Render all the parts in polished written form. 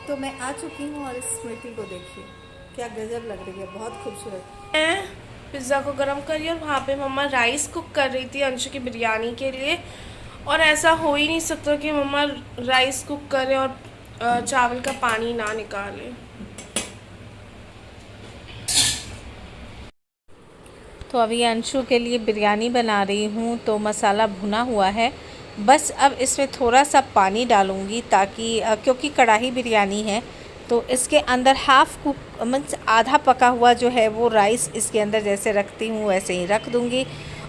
तो मैं आ चुकी हूँ और स्मृति को देखिए क्या गजब लग रही है, बहुत खूबसूरत। मैं पिज़्ज़ा को गर्म करी और वहाँ पे मम्मा राइस कुक कर रही थी अंशु की बिरयानी के लिए। और ऐसा हो ही नहीं सकता कि मम्मा राइस कुक करे और चावल का पानी ना निकाले। तो अभी अंशु के लिए बिरयानी बना रही हूँ। तो मसाला भुना हुआ है, बस अब इसमें थोड़ा सा पानी डालूँगी ताकि क्योंकि कढ़ाई बिरयानी है तो इसके अंदर हाफ़ कुक मीन्स आधा पका हुआ जो है वो राइस इसके अंदर जैसे रखती हूँ वैसे ही रख दूँगी।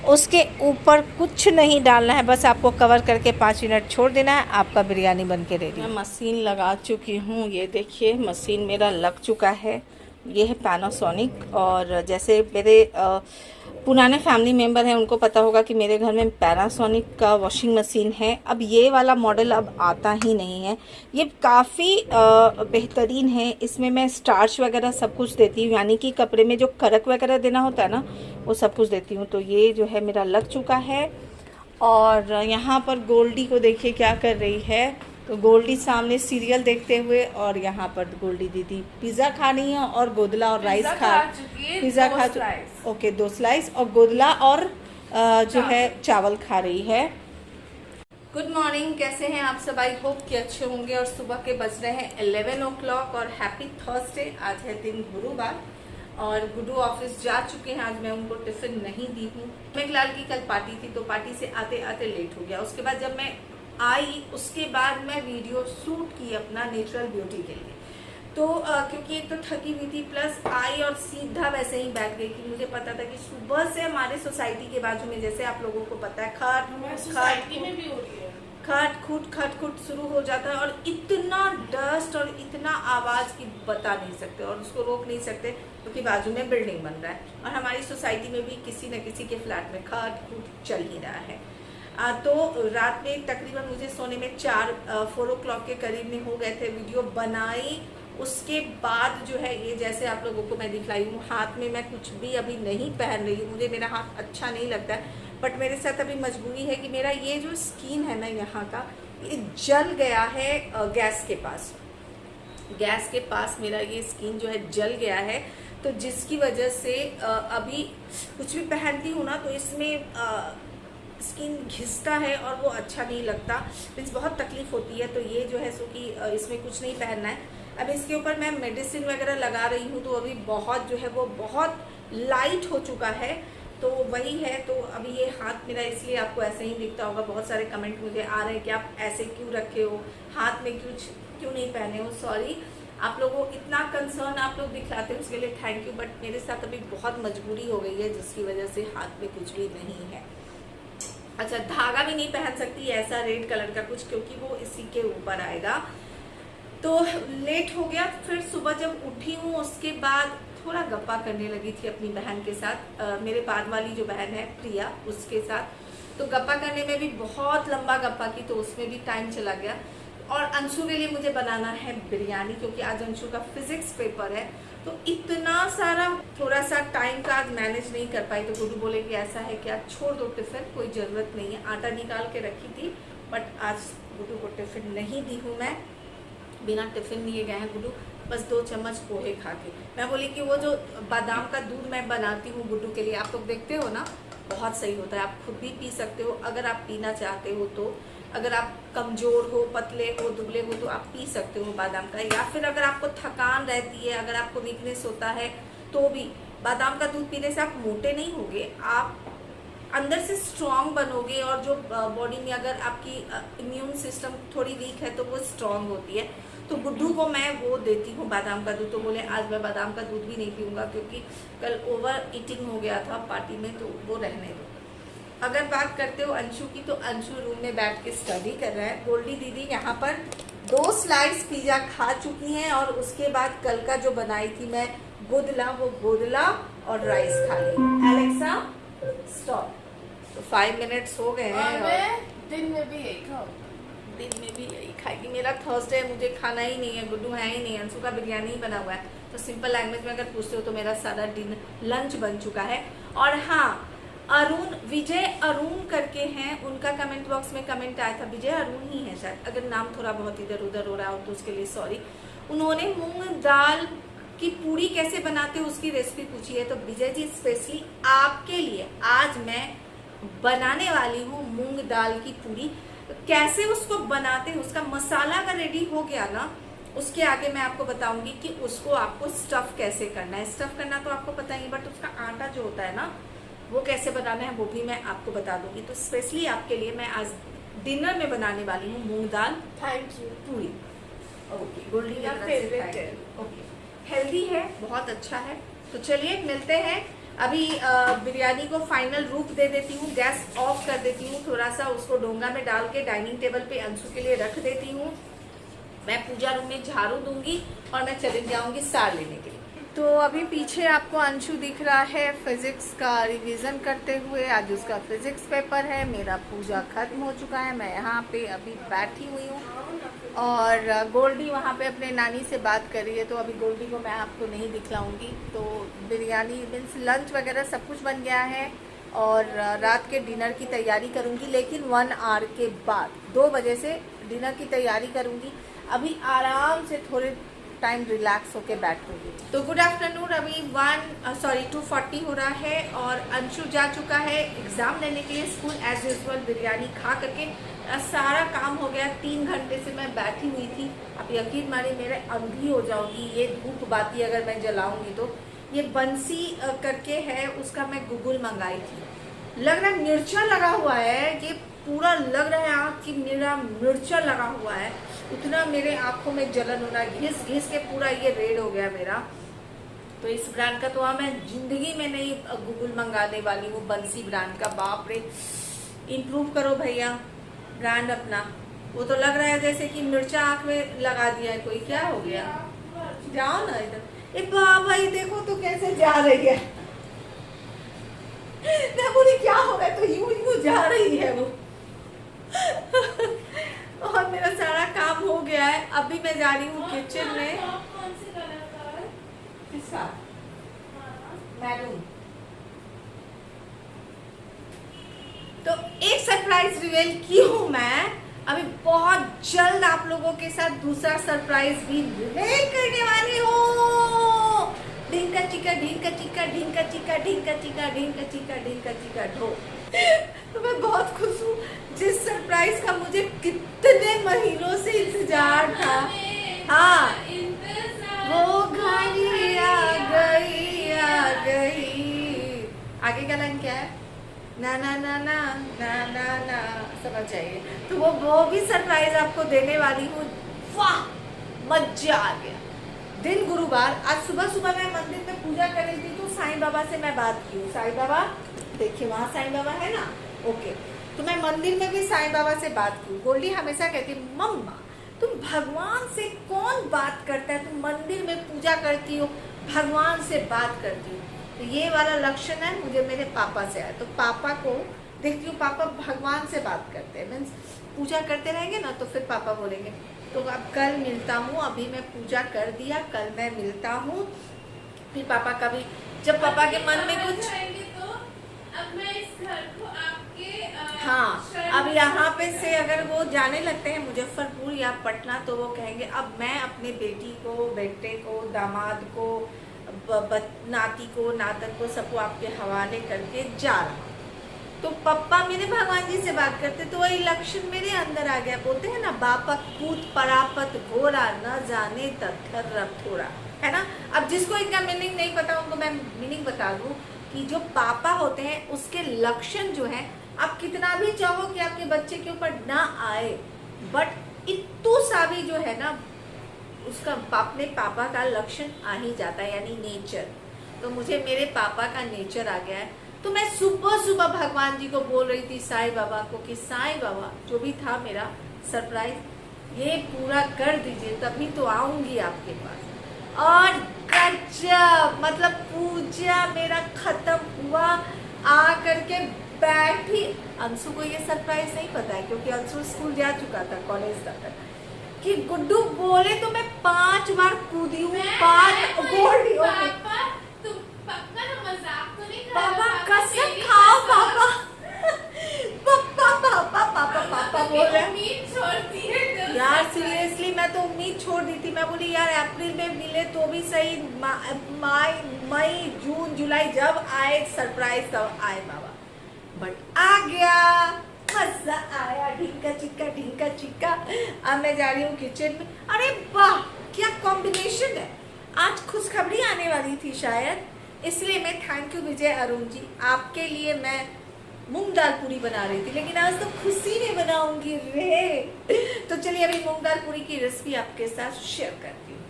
उसके ऊपर कुछ नहीं डालना है, बस आपको कवर करके 5 मिनट छोड़ देना है, आपका बिरयानी बन के रेडी। मैं मशीन लगा चुकी हूँ, ये देखिए मशीन मेरा लग चुका है। ये है पैनासोनिक, और जैसे मेरे पुराने फैमिली मेम्बर हैं उनको पता होगा कि मेरे घर में पैनासोनिक का वॉशिंग मशीन है। अब ये वाला मॉडल अब आता ही नहीं है। ये काफ़ी बेहतरीन है, इसमें मैं स्टार्च वगैरह सब कुछ देती हूँ, यानी कि कपड़े में जो करक वगैरह देना होता है ना वो सब कुछ देती हूँ। तो ये जो है मेरा लग चुका है। और यहाँ पर गोल्डी को देखिए क्या कर रही है। तो गोल्डी सामने सीरियल देखते हुए, और यहाँ पर गोल्डी दीदी पिज़्ज़ा खा रही है और गोदला और राइस पिज़्ज़ा खा चुकी। ओके, 2 स्लाइस और गोदला और जो है चावल खा रही है। गुड मॉर्निंग, कैसे हैं आप सब? आई होप कि अच्छे होंगे। और सुबह के बज रहे हैं 11 o'clock और हैप्पी थर्सडे। आज है दिन गुरुवार और गुड्डू ऑफिस जा चुके हैं। आज मैं उनको टिफिन नहीं दी हूँ। मेघलाल की कल पार्टी थी तो पार्टी से आते आते लेट हो गया। उसके बाद जब मैं आई उसके बाद मैं वीडियो शूट की अपना नेचुरल ब्यूटी के लिए। तो क्योंकि एक तो थकी हुई थी, प्लस आई और सीधा वैसे ही बैठ गई कि मुझे पता था कि सुबह से हमारे सोसाइटी के बाजू में, जैसे आप लोगों को पता है, खट खुट शुरू हो जाता है। और इतना डस्ट और इतना आवाज़ की बता नहीं सकते और उसको रोक नहीं सकते क्योंकि बाजू में बिल्डिंग बन रहा है और हमारी सोसाइटी में भी किसी न किसी के फ्लैट में खट खुट चल ही रहा है। तो रात में तकरीबन मुझे सोने में 4 o'clock के करीब में हो गए थे। वीडियो बनाई, उसके बाद जो है ये जैसे आप लोगों को मैं दिखलाई हूँ, हाथ में मैं कुछ भी अभी नहीं पहन रही हूँ। मुझे मेरा हाथ अच्छा नहीं लगता है, बट मेरे साथ अभी मजबूरी है कि मेरा ये जो स्किन है ना यहाँ का, ये जल गया है। गैस के पास मेरा ये स्किन जो है जल गया है। तो जिसकी वजह से अभी कुछ भी पहनती हूँ ना तो इसमें स्किन घिसता है और वो अच्छा नहीं लगता, मीन्स बहुत तकलीफ होती है। तो ये जो है सो कि इसमें कुछ नहीं पहनना है। अब इसके ऊपर मैं मेडिसिन वगैरह लगा रही हूँ तो अभी बहुत जो है वो बहुत लाइट हो चुका है। तो वही है। तो अभी ये हाथ मेरा इसलिए आपको ऐसे ही दिखता होगा। बहुत सारे कमेंट मुझे आ रहे हैं कि आप ऐसे क्यों रखे हो, हाथ में क्यों नहीं पहने हो। सॉरी, आप लोगों इतना कंसर्न आप लोग दिखलाते हो उसके लिए थैंक यू, बट मेरे साथ अभी बहुत मजबूरी हो गई है जिसकी वजह से हाथ में कुछ भी नहीं है। अच्छा, धागा भी नहीं पहन सकती ऐसा रेड कलर का कुछ, क्योंकि वो इसी के ऊपर आएगा। तो लेट हो गया। फिर सुबह जब उठी हूँ उसके बाद थोड़ा गप्पा करने लगी थी अपनी बहन के साथ, मेरे बाद वाली जो बहन है प्रिया, उसके साथ। तो गप्पा करने में भी बहुत लंबा गप्पा की, तो उसमें भी टाइम चला गया। और अंशु के लिए मुझे बनाना है बिरयानी, क्योंकि आज अंशु का फिजिक्स पेपर है। तो इतना सारा थोड़ा सा टाइम का आज मैनेज नहीं कर पाई। तो गुड्डू बोले कि ऐसा है कि आप छोड़ दो टिफिन, कोई ज़रूरत नहीं है। आटा निकाल के रखी थी, बट आज गुड्डू को टिफिन नहीं दी हूँ मैं। बिना टिफिन लिए गए हैं गुड्डू, बस 2 चम्मच पोहे खा के। मैं बोली कि वो जो बादाम का दूध मैं बनाती हूँ गुड्डू के लिए, आप लोग देखते हो ना, बहुत सही होता है। आप खुद भी पी सकते हो अगर आप पीना चाहते हो तो। अगर आप कमज़ोर हो, पतले हो, दुबले हो तो आप पी सकते हो बादाम का। या फिर अगर आपको थकान रहती है, अगर आपको वीकनेस होता है तो भी बादाम का दूध पीने से आप मोटे नहीं होगे, आप अंदर से स्ट्रांग बनोगे। और जो बॉडी में अगर आपकी इम्यून सिस्टम थोड़ी वीक है तो वो स्ट्रांग होती है। तो गुड्डू को मैं वो देती हूँ बादाम का दूध। तो बोले आज मैं बादाम का दूध भी नहीं पीऊँगा क्योंकि कल ओवर ईटिंग हो गया था पार्टी में, तो वो रहने दो। अगर बात करते हो अंशु की, तो अंशु रूम में बैठ के स्टडी कर रहा है। गोल्डी दीदी यहाँ पर 2 स्लाइस पिज़्ज़ा खा चुकी हैं और उसके बाद कल का जो बनाई थी मैं गोदला, वो गोदला और राइस खा ली। Alexa stop. तो 5 मिनट्स हो गए हैं और दिन में भी यही खाएगी। मेरा थर्सडे है, मुझे खाना ही नहीं है, गुड्डू है ही नहीं, अंशु का बिरयानी ही बना हुआ है। तो सिंपल लैंग्वेज में अगर पूछते हो तो मेरा सारा लंच बन चुका है। और हाँ, विजय अरुण करके हैं, उनका कमेंट बॉक्स में कमेंट आया था। विजय अरुण ही है शायद, अगर नाम थोड़ा बहुत इधर उधर हो रहा हो तो उसके लिए सॉरी। उन्होंने मूंग दाल की पूरी कैसे बनाते हैं उसकी रेसिपी पूछी है। तो विजय जी स्पेशली आपके लिए आज मैं बनाने वाली हूँ मूंग दाल की पूरी। कैसे उसको बनाते हैं, उसका मसाला अगर रेडी हो गया ना, उसके आगे मैं आपको बताऊंगी कि उसको आपको स्टफ कैसे करना है। स्टफ करना तो आपको पता ही, बट उसका आटा जो होता है ना, वो कैसे बनाना है वो भी मैं आपको बता दूंगी। तो स्पेशली आपके लिए मैं आज डिनर में बनाने वाली हूँ मूंग दाल थैंक यू। पूरी। ओके, गोल्डी मेरा favorite है। ओके, हेल्दी है, बहुत अच्छा है। तो चलिए मिलते हैं। अभी बिरयानी को फाइनल रूप दे देती हूँ, गैस ऑफ कर देती हूँ, थोड़ा सा उसको डोंगा में डाल के डाइनिंग टेबल पे अंशु के लिए रख देती हूँ। मैं पूजा रूम में झाड़ू दूंगी और मैं चली जाऊंगी सार लेने के लिए। तो अभी पीछे आपको अंशु दिख रहा है फिजिक्स का रिवीजन करते हुए। आज उसका फिजिक्स पेपर है। मेरा पूजा खत्म हो चुका है, मैं यहाँ पे अभी बैठी हुई हूँ और गोल्डी वहाँ पे अपने नानी से बात कर रही है। तो अभी गोल्डी को मैं आपको नहीं दिखलाऊंगी। तो बिरयानी मीन्स लंच वगैरह सब कुछ बन गया है और रात के डिनर की तैयारी करूँगी, लेकिन 1 आवर के बाद 2 बजे से डिनर की तैयारी करूँगी। अभी आराम से थोड़े टाइम रिलैक्स होके बैठूंगी। तो गुड आफ्टरनून। अभी 2:40 हो रहा है और अंशु जा चुका है एग्जाम लेने के लिए स्कूल। एज यूजुअल बिरयानी खा करके सारा काम हो गया। 3 घंटे से मैं बैठी हुई थी। अब यकीन मानिए मेरे अंधी हो जाऊंगी ये धूप बाती अगर मैं जलाऊंगी तो। ये बंसी करके है, उसका मैं गुगुल मंगाई थी। लग रहा है मिर्चा लगा हुआ है, ये पूरा लग रहा है आँख की मेरा मिर्चा लगा हुआ है। उतना मेरे आंखों में जलन हो रहा है, घिस घिस के पूरा ये रेड हो गया मेरा। तो इस ब्रांड का तो मैं जिंदगी में नहीं गूगल मंगाने वाली हूँ, बंसी ब्रांड का। बाप रे, इम्प्रूव करो भैया ब्रांड अपना। वो तो लग रहा है जैसे कि मिर्चा आंख में लगा दिया है कोई। क्या हो गया, जाओ ना इधर। ए भाई देखो तो कैसे जा रही है। मैं बोली क्या हो गया, तो यूं जा रही है वो। और मेरा सारा काम हो गया है। अभी मैं जा रही हूँ किचन में। किसका? मैडम। तो एक सरप्राइज रिवील की हूँ मैं। अभी बहुत जल्द आप लोगों के साथ दूसरा सरप्राइज भी रिवील करने वाली हूँ। ढिंका चिका ढिंका चिका ढिंका चिका ढिंका चिका ढिंका चिका ढिंका चिका ढो। तो मैं बहुत खुश हूँ, जिस सरप्राइज का मुझे कितने महीनों से इंतजार था। हाँ, वो घड़ी आ गई आ गई। आगे का लाइन क्या है? ना ना ना ना ना ना ना, समझ जाइए। तो वो भी सरप्राइज आपको देने वाली हूँ। वाह, मजा आ गया। दिन गुरुवार, आज सुबह सुबह मैं मंदिर में पूजा कर रही थी तो साईं बाबा से मैं बात की हूँ। साईं बाबा देखिए, वहाँ साईं बाबा है ना। ओके, तो मैं मंदिर में भी साईं बाबा से बात की। गोल्डी हमेशा कहती मम्मा तुम भगवान से कौन बात करता है, तुम मंदिर में पूजा करती हो, भगवान से बात करती हो। तो ये वाला लक्षण है मुझे मेरे पापा से आया। तो पापा को देखती हूँ, पापा भगवान से बात करते हैं, मीन्स पूजा करते रहेंगे ना तो फिर पापा बोलेंगे। तो अब कल मिलता हूँ, अभी मैं पूजा कर दिया, कल मैं मिलता हूँ। फिर पापा का भी, जब पापा के मन में कुछ, अब मैं इस घर को आपके हाँ, अब यहाँ पे से अगर वो जाने लगते हैं मुजफ्फरपुर या पटना तो वो कहेंगे अब मैं अपने बेटी को, बेटे को, दामाद को, नाती को, नातन को, सबको आपके हवाले करके जा रहा हूँ। तो पप्पा मेरे भगवान जी से बात करते तो वही लक्षण मेरे अंदर आ गया। बोलते हैं ना, बापक पूत परापत घोरा न जाने तत्थर थोड़ा, है ना। अब जिसको इनका मीनिंग नहीं पता उनको मैं मीनिंग बता दूं कि जो पापा होते हैं उसके लक्षण जो है, आप कितना भी चाहो कि आपके बच्चे के ऊपर ना आए, बट इतू सा भी जो है ना उसका अपने पापा का लक्षण आ ही जाता है, यानी नेचर। तो मुझे मेरे पापा का नेचर आ गया है। तो मैं सुबह सुबह भगवान जी को बोल रही थी, साईं बाबा को, कि साईं बाबा जो भी था मेरा सरप्राइज ये पूरा कर दीजिए, तभी तो आऊंगी आपके पास। और गजब, मतलब पूजा मेरा खत्म हुआ, आ करके बैठी। अंशु को ये सरप्राइज नहीं पता है क्योंकि अंशु स्कूल जा चुका था, कॉलेज तक, कि गुड्डू बोले तो मैं 5 बार कूदी हूँ। 5 गोल्डी। पापा कसम खाओ, पापा पापा पापा पापा पापा बोल रहे हैं। यार सीरियसली मैं तो उम्मीद छोड़ दी थी। मैं बोली यार अप्रैल में मिले तो भी सही, मई जून जुलाई जब आए सरप्राइज तब आए बाबा, बट आ गया, मजा आया, ढिंका चिक्का। अब मैं जा रही हूँ किचन में। अरे वाह क्या कॉम्बिनेशन है, आज खुशखबरी आने वाली थी शायद, इसलिए मैं थैंक यू विजय अरुण जी, आपके लिए मैं मूंग दाल पूरी बना रही थी, लेकिन आज तो खुशी में बनाऊंगी रे। तो चलिए अभी मूंग दाल पूरी की रेसिपी आपके साथ शेयर करती हूँ,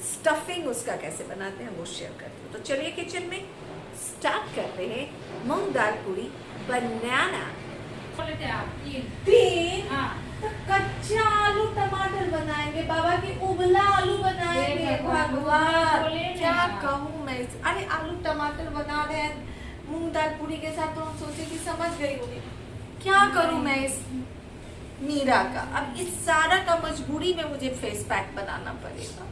स्टफिंग उसका कैसे बनाते हैं वो शेयर करती हूँ। तो चलिए किचन में स्टार्ट करते हैं मूंग दाल पूरी बनाना। तो कच्चा आलू टमाटर बनाएंगे बाबा की उबला आलू बनाएंगे, भगवान क्या कहूँ मैं। अरे आलू टमाटर बना रहे हैं मूंग दाल पूरी के साथ, तो हम सोचे कि समझ गई होगी, क्या करूं मैं इस मीरा का। अब इस सारा का मजबूरी में मुझे फेस पैक बनाना पड़ेगा।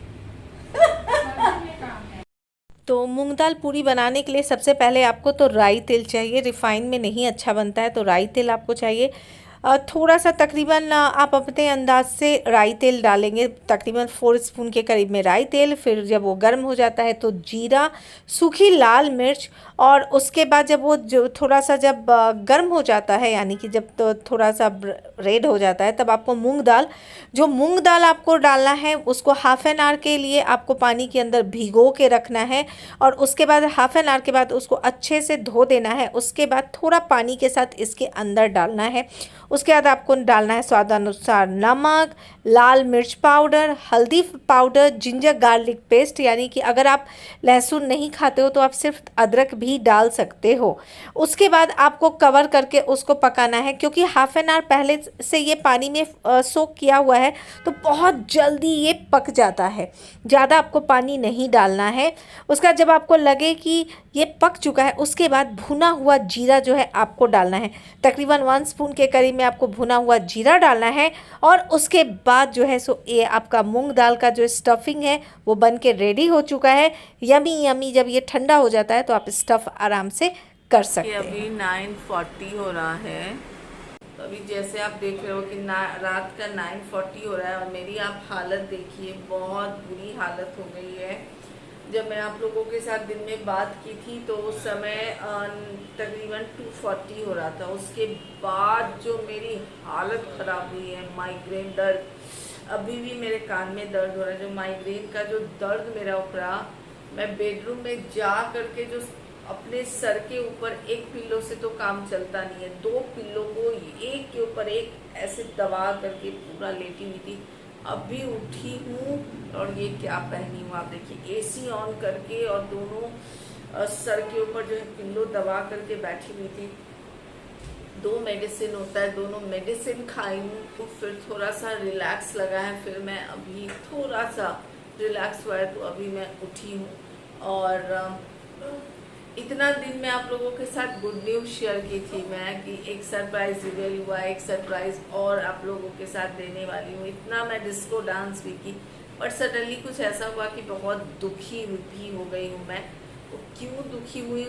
तो मूंग दाल पूरी बनाने के लिए सबसे पहले आपको तो राई तेल चाहिए, रिफाइन में नहीं अच्छा बनता है, तो राई तेल आपको चाहिए। थोड़ा सा तकरीबन आप अपने अंदाज से राई तेल डालेंगे, तकरीबन 4 स्पून के करीब में राई तेल। फिर जब वो गर्म हो जाता है तो जीरा, सूखी लाल मिर्च, और उसके बाद जब वो जो थोड़ा सा जब गर्म हो जाता है, यानी कि जब तो थोड़ा सा रेड हो जाता है, तब आपको मूंग दाल आपको डालना है। उसको हाफ़ एन आवर के लिए आपको पानी के अंदर भिगो के रखना है, और उसके बाद हाफ़ एन आवर के बाद उसको अच्छे से धो देना है। उसके बाद थोड़ा पानी के साथ इसके अंदर डालना है। उसके बाद आपको डालना है स्वादानुसार नमक, लाल मिर्च पाउडर, हल्दी पाउडर, जिंजर गार्लिक पेस्ट, यानी कि अगर आप लहसुन नहीं खाते हो तो आप सिर्फ अदरक भी डाल सकते हो। उसके बाद आपको कवर करके उसको पकाना है, क्योंकि हाफ़ एन आवर पहले से ये पानी में सोक किया हुआ है, तो बहुत जल्दी ये पक जाता है। ज़्यादा आपको पानी नहीं डालना है। उसका जब आपको लगे कि ये पक चुका है, उसके बाद भुना हुआ जीरा जो है आपको डालना है। तकरीबन 1 स्पून के करीब में आपको भुना हुआ जीरा डालना है, और उसके बाद जो है सो ये आपका मूंग दाल का जो स्टफिंग है वो बन के रेडी हो चुका है। Yummy yummy. जब ये ठंडा हो जाता है तो आप स्टफ़ आराम से कर सकते हैं। अभी 9:40 हो रहा है, तो अभी जैसे आप देख रहे हो कि रात का 9:40 हो रहा है, और मेरी आप हालत देखिए, बहुत बुरी हालत हो गई है। जब मैं आप लोगों के साथ दिन में बात की थी तो उस समय तकरीबन 2:40 हो रहा था। उसके बाद जो मेरी हालत ख़राब हुई है, माइग्रेन दर्द, अभी भी मेरे कान में दर्द हो रहा है, जो माइग्रेन का जो दर्द मेरा उखड़ा, मैं बेडरूम में जा करके जो अपने सर के ऊपर एक पिल्लो से तो काम चलता नहीं है, 2 पिल्लो को एक के ऊपर एक ऐसे दबा करके पूरा लेटी हुई थी। अभी उठी हूँ और ये क्या पहनी हूँ आप देखिए, एसी ऑन करके, और दोनों सर के ऊपर जो है पिल्लो दबा करके बैठी हुई थी। 2 मेडिसिन होता है, दोनों मेडिसिन खाई हूँ, तो फिर थोड़ा सा रिलैक्स लगा है। फिर मैं अभी थोड़ा सा रिलैक्स हुआ है, तो अभी मैं उठी हूँ। और इतना दिन में आप लोगों के साथ गुड न्यूज़ शेयर की थी मैं, कि एक सरप्राइज रिवील हुआ, एक सरप्राइज और आप लोगों के साथ देने वाली हूँ। इतना मैं डिस्को डांस भी की, पर सडनली कुछ ऐसा हुआ कि बहुत दुखी भी हो गई हूँ मैं। तो क्यों दुखी हुई,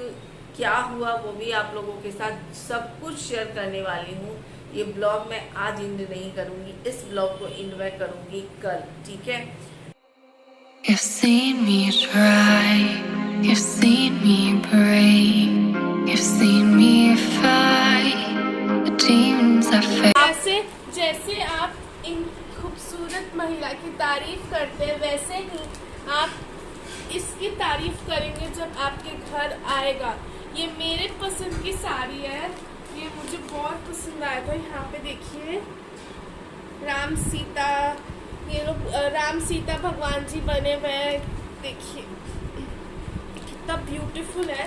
क्या हुआ, वो भी आप लोगों के साथ सब कुछ शेयर करने वाली हूँ। ये ब्लॉग मैं आज एंड नहीं करूँगी, इस ब्लॉग को एंड मैं करूँगी कल, ठीक है। You've seen me try, you've seen me break, you've seen me fight the demons I face. जैसे आप इन खूबसूरत महिला की तारीफ करते हैं, वैसे ही आप इसकी तारीफ करेंगे जब आपके घर आएगा। ये मेरे पसंद की साड़ी है, ये मुझे बहुत पसंद आया था। यहाँ पे देखिए राम सीता, ये लोग राम सीता भगवान जी बने हुए हैं, देखिए कितना ब्यूटीफुल है।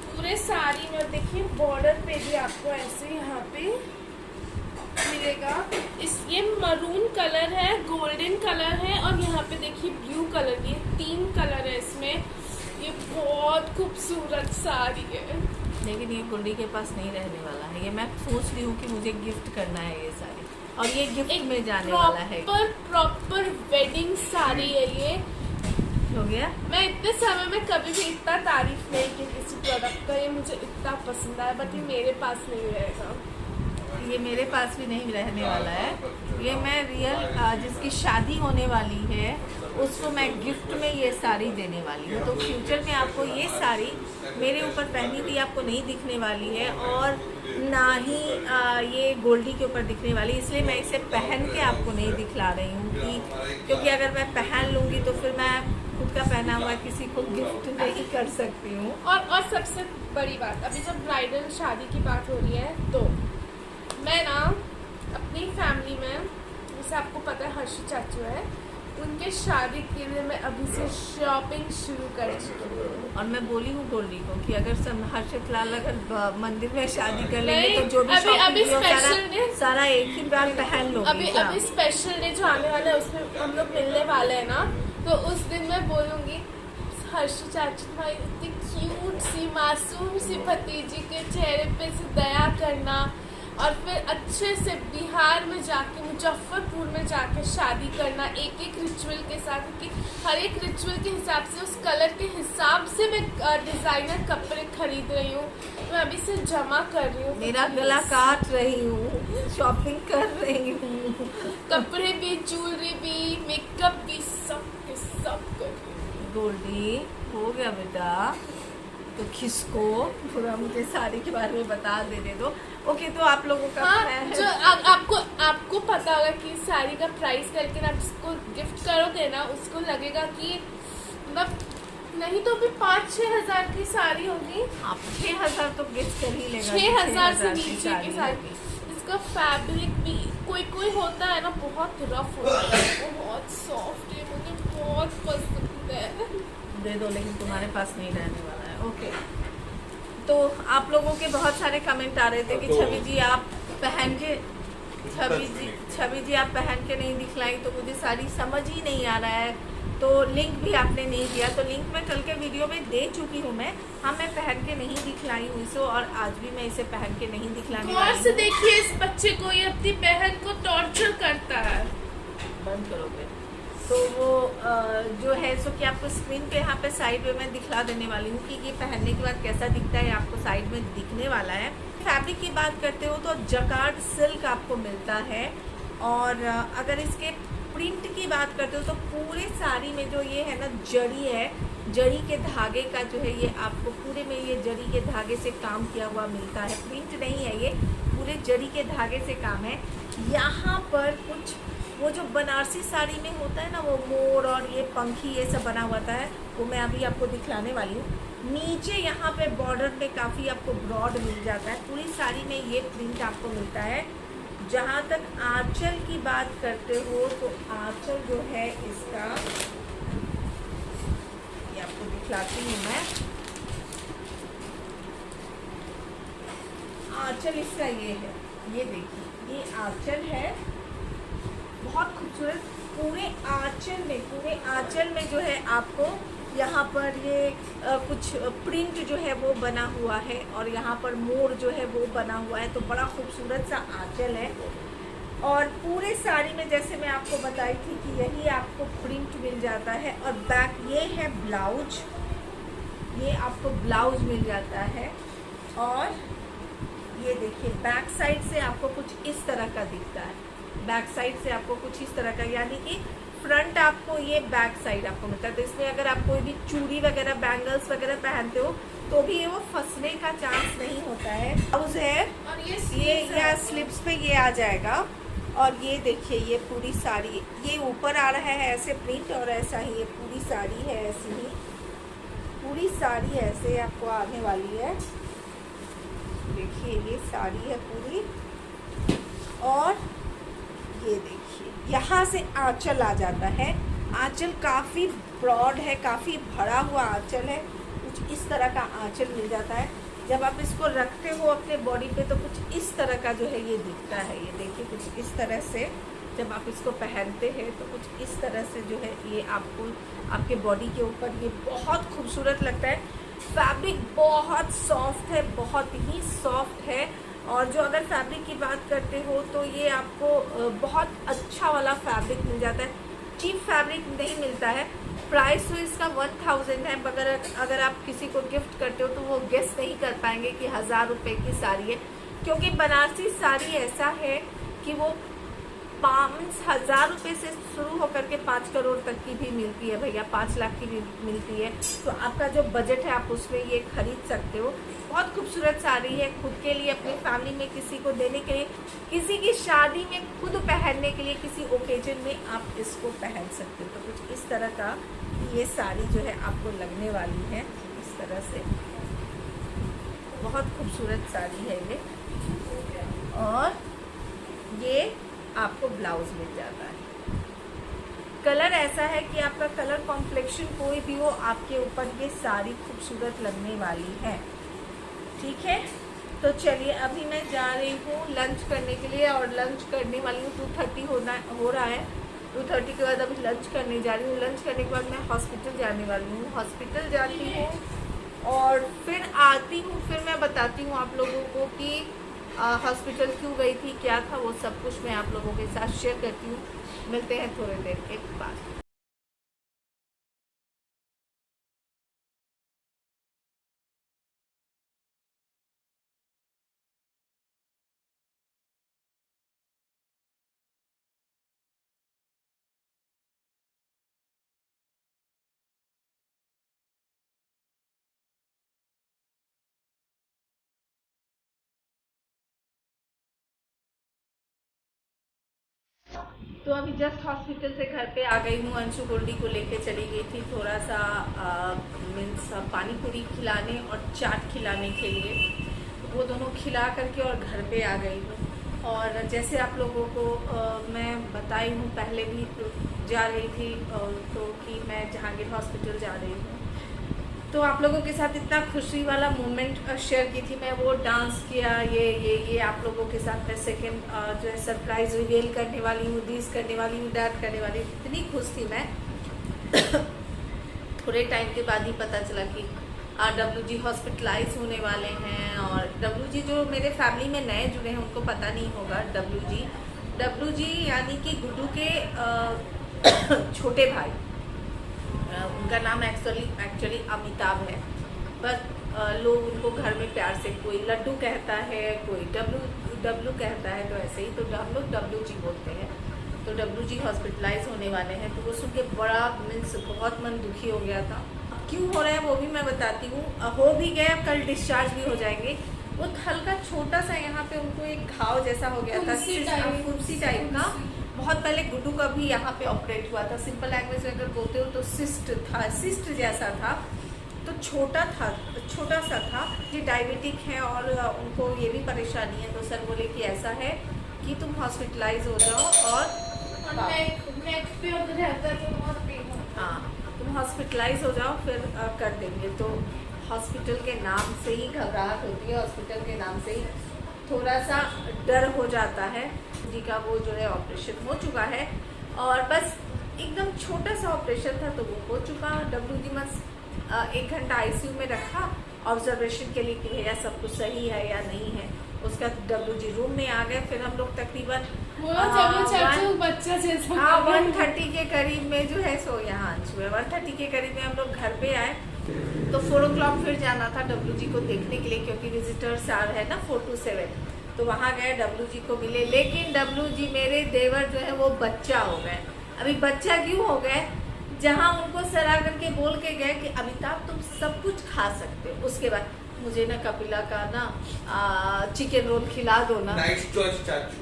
पूरे साड़ी में देखिए बॉर्डर पे भी आपको ऐसे यहाँ पे मिलेगा। ये मरून कलर है, गोल्डन कलर है, और यहाँ पे देखिए ब्लू कलर, ये 3 कलर है इसमें। ये बहुत खूबसूरत साड़ी है, लेकिन ये गुड्डी के पास नहीं रहने वाला है। ये मैं सोच रही हूँ कि मुझे गिफ्ट करना है ये साड़ी, और ये गिफ्ट में जाने वाला है। प्रॉपर वेडिंग साड़ी है ये। हो गया। मैं इतने समय में कभी भी इतना तारीफ नहीं की किसी प्रोडक्ट का, ये मुझे इतना पसंद आया, बट ये मेरे पास नहीं रहेगा। ये मेरे पास भी नहीं रहने वाला है। ये मैं रियल जिसकी शादी होने वाली है उसको मैं गिफ्ट में ये साड़ी देने वाली हूँ। तो फ्यूचर में आपको ये साड़ी मेरे ऊपर पहनी हुई आपको नहीं दिखने वाली है और ना ही ये गोल्डी के ऊपर दिखने वाली, इसलिए मैं इसे पहन के आपको नहीं दिखला रही हूँ क्योंकि अगर मैं पहन लूँगी तो फिर मैं खुद का पहना हुआ किसी को गिफ्ट नहीं कर सकती हूँ। और सबसे बड़ी बात, अभी जब ब्राइडल शादी की बात हो रही है तो मैं ना अपनी फैमिली में, जैसे आपको पता है हर्षी चाचू है, उनके शादी के लिए मैं अभी से शॉपिंग शुरू कर चुकी हूँ। और मैं बोली हूँ गोल्डी को कि अगर हर्षित लाल अगर मंदिर में शादी कर लेंगे नहीं, तो जो भी अभी शॉपिंग स्पेशल डे सारा एक ही बार पहन लो। अभी स्पेशल डे जो आने वाला है उसमें हम लोग मिलने वाले हैं ना, तो उस दिन मैं बोलूँगी हर्षी चाचू भाई इतनी क्यूट सी मासूम सी भतीजी के चेहरे पे से दया करना और फिर अच्छे से बिहार में जाके मुजफ्फरपुर में जाके शादी करना एक एक रिचुअल के साथ, कि हर एक रिचुअल के हिसाब से उस कलर के हिसाब से मैं डिज़ाइनर कपड़े खरीद रही हूँ। मैं अभी से जमा कर रही हूँ, मेरा गला काट रही हूँ, शॉपिंग कर रही हूँ, कपड़े भी, ज्वेलरी भी, मेकअप भी, सब के सब कर रही हूँ। गोल्डी हो गया बेटा, तो किसको पूरा मुझे साड़ी के बारे में बता देने दो। ओके, तो आप लोगों का हाँ, जो आपको पता होगा कि साड़ी का प्राइस करके आप उसको गिफ्ट करोगे ना, उसको लगेगा कि मतलब नहीं तो भी 5-6 हज़ार की साड़ी होगी। आप 6,000 तो गिफ्ट कर ही लेगा, 6,000 से नीचे की साड़ी। होगी। इसका फैब्रिक भी कोई होता है ना बहुत रफ होता है, बहुत सॉफ्ट है, मुझे बहुत पसंद है। दे दो, लेकिन तुम्हारे पास नहीं रहने वाला है। ओके, तो आप लोगों के बहुत सारे कमेंट आ रहे थे कि छवि जी आप पहन के छवि जी आप पहन के नहीं दिखलाई, तो मुझे साड़ी समझ ही नहीं आ रहा है, तो लिंक भी आपने नहीं दिया। तो लिंक मैं कल के वीडियो में दे चुकी हूँ। मैं पहन के नहीं दिखलाई हूँ इसे, और आज भी मैं इसे पहन के नहीं दिखलाने वाली हूँ। से देखिए इस बच्चे को, ये अपनी बहन को टॉर्चर करता है। बंद करोगे तो वो जो है सो कि आपको स्क्रीन पे यहाँ पे साइड में मैं दिखला देने वाली हूँ कि ये पहनने के बाद कैसा दिखता है, आपको साइड में दिखने वाला है। फैब्रिक की बात करते हो तो जकार्ड सिल्क आपको मिलता है, और अगर इसके प्रिंट की बात करते हो तो पूरे साड़ी में जो ये है ना जड़ी है, जड़ी के धागे का जो है ये आपको पूरे में ये जड़ी के धागे से काम किया हुआ मिलता है। प्रिंट नहीं है, ये पूरे जड़ी के धागे से काम है। यहाँ पर कुछ वो जो बनारसी साड़ी में होता है ना, वो मोर और ये पंखी ये सब बना हुआ है, वो मैं अभी आपको दिखलाने वाली हूँ। नीचे यहाँ पे बॉर्डर में काफ़ी आपको ब्रॉड मिल जाता है, पूरी साड़ी में ये प्रिंट आपको मिलता है। जहाँ तक आंचल की बात करते हो तो आंचल जो है इसका, ये आपको दिखलाती हूँ मैं। आंचल इसका ये है, ये देखिए ये आंचल है, बहुत खूबसूरत। पूरे आंचल में जो है आपको यहाँ पर ये कुछ प्रिंट जो है वो बना हुआ है, और यहाँ पर मोर जो है वो बना हुआ है, तो बड़ा खूबसूरत सा आंचल है। और पूरे साड़ी में जैसे मैं आपको बताई थी कि यही आपको प्रिंट मिल जाता है। और बैक ये है ब्लाउज, ये आपको ब्लाउज मिल जाता है। और ये देखिए बैक साइड से आपको कुछ इस तरह का दिखता है, बैक साइड से आपको कुछ इस तरह का, यानी कि फ्रंट आपको ये बैक साइड आपको मिलता है। तो इसमें अगर आप कोई भी चूड़ी वगैरह बैंगल्स वगैरह पहनते हो तो भी वो फंसने का चांस नहीं होता है। ब्लाउज है, और ये या स्लिप्स पे ये आ जाएगा। और ये देखिए ये पूरी साड़ी, ये ऊपर आ रहा है ऐसे प्रिंट, और ऐसा ही ये पूरी साड़ी है, ऐसी ही पूरी साड़ी ऐसे आपको आने वाली है। देखिए ये साड़ी है पूरी, और ये देखिए यहाँ से आंचल आ जाता है। आंचल काफ़ी ब्रॉड है, काफ़ी भरा हुआ आंचल है, कुछ इस तरह का आंचल मिल जाता है। जब आप इसको रखते हो अपने बॉडी पे तो कुछ इस तरह का जो है ये दिखता है। ये देखिए कुछ इस तरह से जब आप इसको पहनते हैं तो कुछ इस तरह से जो है ये आपको आपके बॉडी के ऊपर ये बहुत खूबसूरत लगता है। फैब्रिक बहुत सॉफ्ट है, बहुत ही सॉफ्ट है। और जो अगर फैब्रिक की बात करते हो तो ये आपको बहुत अच्छा वाला फैब्रिक मिल जाता है, चीप फैब्रिक नहीं मिलता है। प्राइस तो इसका 1000 है, मगर अगर आप किसी को गिफ्ट करते हो तो वो गेस नहीं कर पाएंगे कि 1000 रुपये की साड़ी है, क्योंकि बनारसी साड़ी ऐसा है कि वो 1000 रुपये से शुरू होकर के 5 करोड़ तक की भी मिलती है भैया, 5 लाख की भी मिलती है। तो आपका जो बजट है आप उसमें ये खरीद सकते हो। बहुत खूबसूरत साड़ी है, खुद के लिए, अपनी फैमिली में किसी को देने के लिए, किसी की शादी में खुद पहनने के लिए, किसी ओकेजन में आप इसको पहन सकते हो। तो कुछ इस तरह का ये साड़ी जो है आपको लगने वाली है, इस तरह से बहुत खूबसूरत साड़ी है ये। और ये आपको ब्लाउज मिल जाता है। कलर ऐसा है कि आपका कलर कॉम्प्लेक्शन कोई भी हो, आपके ऊपर ये साड़ी खूबसूरत लगने वाली है। ठीक है, तो चलिए अभी मैं जा रही हूँ लंच करने के लिए, और लंच करने वाली हूँ। 2:30 हो रहा है। 2:30 के बाद अभी लंच करने जा रही हूँ। लंच करने के बाद मैं हॉस्पिटल जाने वाली हूँ। हॉस्पिटल जाती हूँ और फिर आती हूँ, फिर मैं बताती हूँ आप लोगों को कि हॉस्पिटल क्यों गई थी, क्या था, वो सब कुछ मैं आप लोगों के साथ शेयर करती हूँ। मिलते हैं थोड़ी देर के बाद। तो अभी जस्ट हॉस्पिटल से घर पे आ गई हूँ। अंशु गोल्डी को लेके चली गई थी थोड़ा सा मीन्स पानी पूरी खिलाने और चाट खिलाने के लिए, वो दोनों खिला करके और घर पे आ गई हूँ। और जैसे आप लोगों को मैं बताई हूँ पहले भी, जा रही थी तो कि मैं जहांगीर हॉस्पिटल जा रही हूँ। तो आप लोगों के साथ इतना खुशी वाला मोमेंट शेयर की थी मैं, वो डांस किया, ये आप लोगों के साथ मैं सेकंड जो है सरप्राइज रिवील करने वाली हूँ, दिस करने वाली हूँ, डैट करने वाली हूँ। इतनी खुश थी मैं। थोड़े टाइम के बाद ही पता चला कि WG हॉस्पिटलाइज होने वाले हैं। और WG जो मेरे फैमिली में नए जुड़े हैं उनको पता नहीं होगा, WG यानी कि गुड्डू के छोटे भाई, उनका नाम एक्चुअली अमिताभ है, पर लोग उनको घर में प्यार से कोई लड्डू कहता है, कोई डब्लू कहता है, तो ऐसे ही तो हम लोग WG बोलते हैं। तो WG हॉस्पिटलाइज होने वाले हैं। तो वो सुन के बड़ा मीन्स बहुत मन दुखी हो गया था। क्यों हो रहा है वो भी मैं बताती हूँ। हो भी गए, अब कल डिस्चार्ज भी हो जाएंगे। वो हल्का छोटा सा यहाँ पे उनको एक घाव जैसा हो गया था, फुंसी टाइप का। बहुत पहले गुड्डू का भी यहाँ पे ऑपरेट हुआ था। सिंपल लैंग्वेज में अगर बोलते हो तो सिस्ट जैसा था, तो छोटा सा था। ये डायबिटिक है और उनको ये भी परेशानी है। तो सर बोले कि ऐसा है कि तुम हॉस्पिटलाइज हो जाओ और नेक पे रहता है तो बहुत पेन होता है। हाँ, तुम हॉस्पिटलाइज हो जाओ, फिर कर देंगे। तो हॉस्पिटल के नाम से ही घबराहट होती है, हॉस्पिटल के नाम से ही थोड़ा सा डर हो जाता है। जी का वो जो है ऑपरेशन हो चुका है और बस एकदम छोटा सा ऑपरेशन था तो वो हो चुका। WG बस 1 घंटा ICU में रखा ऑब्जर्वेशन के लिए कि भैया सब कुछ सही है या नहीं है। उसका WG रूम में आ गए। फिर हम लोग तकरीबन बच्चा जैसा 1:30 के करीब में जो है सो यहाँ 1:30 के करीब में हम लोग घर पे आए। तो 4 o'clock फिर जाना था WG को देखने के लिए, क्योंकि विजिटर्स आ रहे हैं ना 4 to 7। तो वहाँ गए, WG को मिले। लेकिन WG मेरे देवर जो है वो बच्चा हो गए। अभी बच्चा क्यों हो गए? जहाँ उनको सरा करके बोल के गए कि अमिताभ तुम सब कुछ खा सकते हो, उसके बाद मुझे ना कपिला का ना चिकन रोल खिला दो ना। नाइस चॉइस चाचू।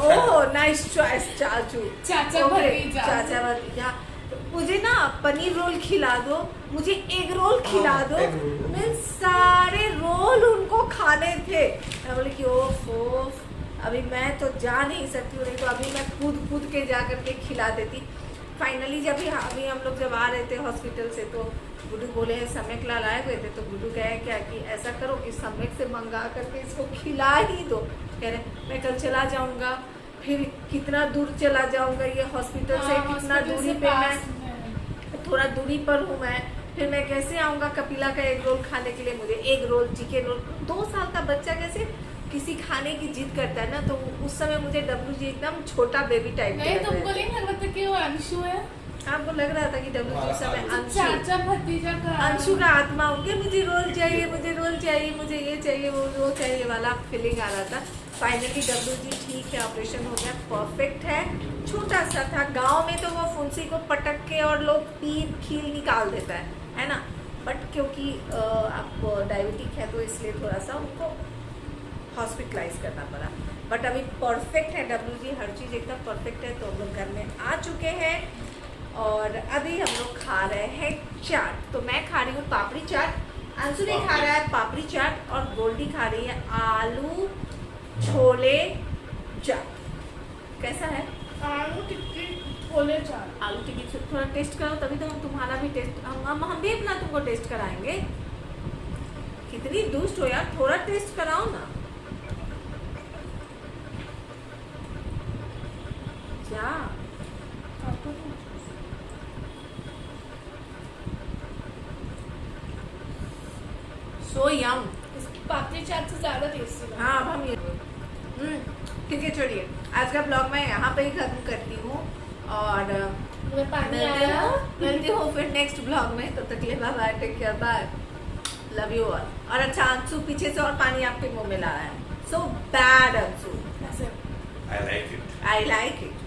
ओह नाइस चॉइस चाचू, चाचा भतीजा। मुझे ना पनीर रोल खिला दो, मुझे एग रोल खिला दो। मैं सारे रोल उनको खाने थे। मैं बोली कि ओफ अभी मैं तो जा नहीं सकती हूँ, नहीं तो अभी मैं कूद के जा करके खिला देती। फाइनली अभी हम लोग जब आ रहे थे हॉस्पिटल से तो गुड्डू बोले हैं सम्यक लाल आए हुए थे। तो गुड्डू कहे क्या कि ऐसा करो कि सम्यक से मंगा करके इसको खिला ही दो। कह रहे मैं कल चला जाऊँगा, फिर कितना दूर चला जाऊँगा, ये हॉस्पिटल से कितना दूरी पे, मैं थोड़ा दूरी पर हूँ मैं, फिर मैं कैसे आऊँगा कपिला का एग रोल खाने के लिए। मुझे एग रोल चिकन रोल, 2 साल का बच्चा कैसे किसी खाने की जिद करता है ना, तो उस समय मुझे WG एकदम छोटा बेबी टाइप नहीं, तुमको नहीं लगता कि वो अंशु है? आपको लग रहा था कि डब्ल्यू समय अंशु चाचा भतीजा का अंशु का आत्मा हो गया, मुझे रोल चाहिए, मुझे रोल चाहिए, मुझे ये चाहिए, वो चाहिए वाला फीलिंग आ रहा था। फाइनली डब्ल्यू जी ठीक है, ऑपरेशन हो गया, परफेक्ट है। छोटा सा था, गांव में तो वो फुंसी को पटक के और लोग पीप खील निकाल देता है ना, बट क्योंकि आप डायबिटिक है तो इसलिए थोड़ा सा उनको हॉस्पिटलाइज करना पड़ा। बट अभी परफेक्ट है डब्ल्यू जी, हर चीज़ एकदम परफेक्ट है। तो हम लोग घर में आ चुके हैं और अभी हम लोग खा रहे हैं चाट। तो मैं खा रही हूँ पापड़ी चाट, अंशु ने खा रहा है पापड़ी चाट और गोल्डी खा रही है आलू छोले चाट। कैसा है? आलू टिक्की छोले चाट। आलू टिक्की से थोड़ा टेस्ट करो, तभी तो हम तुम्हारा भी टेस्ट, हम भी अपना तुमको टेस्ट कराएंगे। कितनी दुष्ट हो यार, थोड़ा टेस्ट कराओ ना। क्या सो यम। पापड़ी चाट से ज्यादा टेस्टी लगा। हाँ अब हम ये ठीक है, चलिए आज का ब्लॉग मैं यहाँ पे ही खत्म करती हूँ और मुझे पानी आया। मिलती हूँ फिर नेक्स्ट ब्लॉग में। तब तक के लिए bye bye, take care, bye, love you all. और अच्छा अंशु पीछे से और पानी आपके मुंह में ला रहा है, so bad Anshu. I like it. I like it.